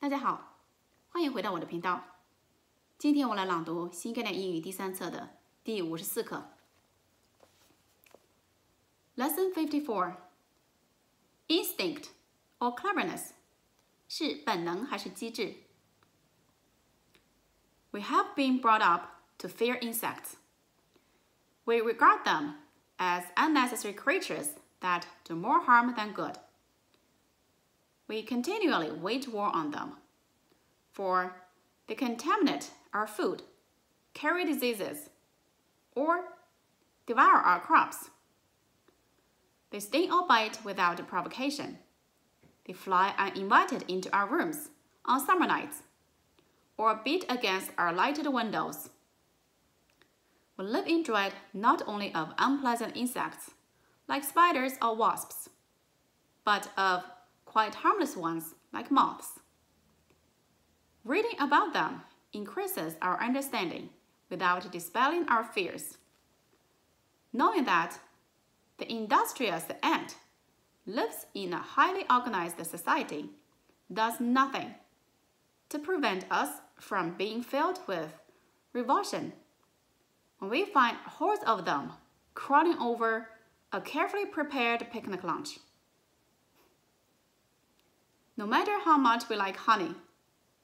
大家好，欢迎回到我的频道。今天我来朗读新概念英语第3册的第54课。Lesson 54 Instinct or cleverness 是本能还是机智 We have been brought up to fear insects. We regard them as unnecessary creatures that do more harm than good. We continually wage war on them, for they contaminate our food, carry diseases, or devour our crops. They sting or bite without provocation. They fly uninvited into our rooms on summer nights, or beat against our lighted windows. We live in dread not only of unpleasant insects, like spiders or wasps, but of quite harmless ones like moths. Reading about them increases our understanding without dispelling our fears. Knowing that the industrious ant lives in a highly organized society does nothing to prevent us from being filled with revulsion when we find hordes of them crawling over a carefully prepared picnic lunch. No matter how much we like honey,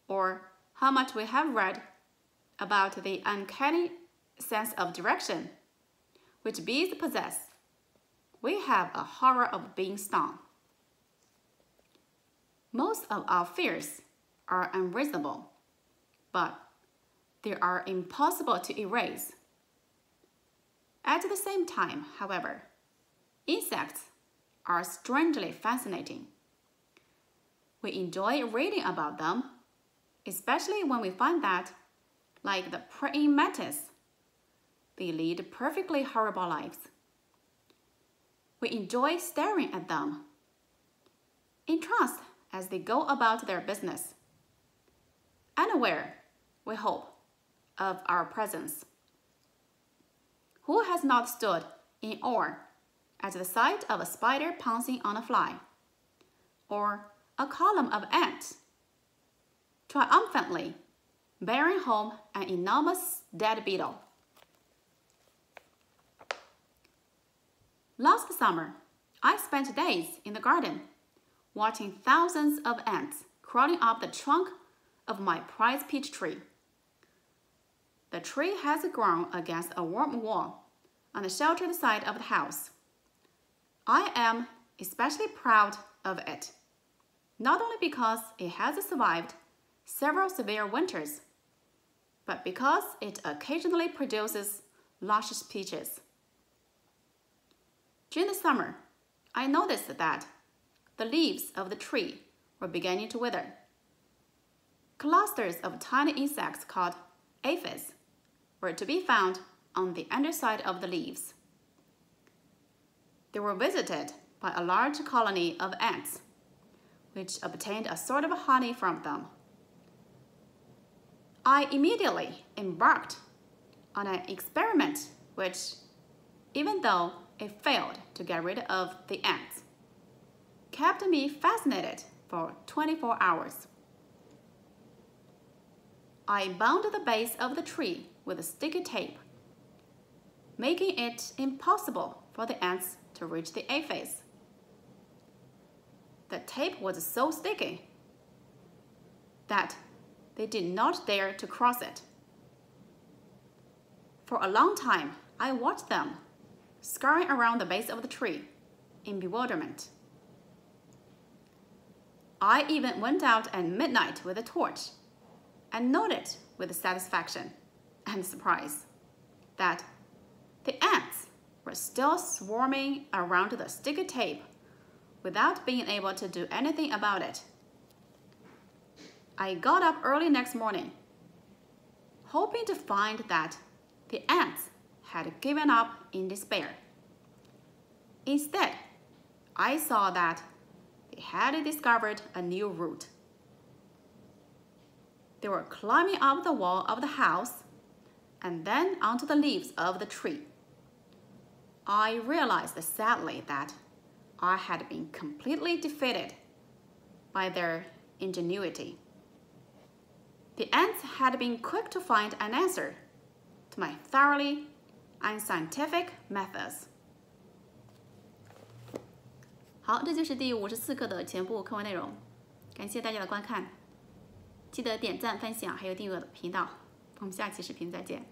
or how much we have read about the uncanny sense of direction which bees possess, we have a horror of being stung. Most of our fears are unreasonable, but they are impossible to erase. At the same time, however, insects are strangely fascinating. We enjoy reading about them, especially when we find that, like the praying mantis, they lead perfectly horrible lives. We enjoy staring at them, entranced as they go about their business, unaware, we hope, of our presence. Who has not stood in awe at the sight of a spider pouncing on a fly, or a column of ants triumphantly bearing home an enormous dead beetle? Last summer, I spent days in the garden watching thousands of ants crawling up the trunk of my prize peach tree. The tree has grown against a warm wall on the sheltered side of the house. I am especially proud of it, not only because it has survived several severe winters, but because it occasionally produces luscious peaches. During the summer, I noticed that the leaves of the tree were beginning to wither. Clusters of tiny insects called aphids were to be found on the underside of the leaves. They were visited by a large colony of ants, which obtained a sort of honey from them. I immediately embarked on an experiment which, even though it failed to get rid of the ants, kept me fascinated for 24 hours. I bound the base of the tree with sticky tape, making it impossible for the ants to reach the aphids. The tape was so sticky that they did not dare to cross it. For a long time, I watched them scurrying around the base of the tree in bewilderment. I even went out at midnight with a torch and noted with satisfaction and surprise that the ants were still swarming around the sticky tape without being able to do anything about it. I got up early next morning, hoping to find that the ants had given up in despair. Instead, I saw that they had discovered a new route. They were climbing up the wall of the house and then onto the leaves of the tree. I realized sadly that I had been completely defeated by their ingenuity. The ants had been quick to find an answer to my thoroughly unscientific methods. 好，这就是第54课的全部课文内容。感谢大家的观看，记得点赞、分享还有订阅我的频道。我们下期视频再见。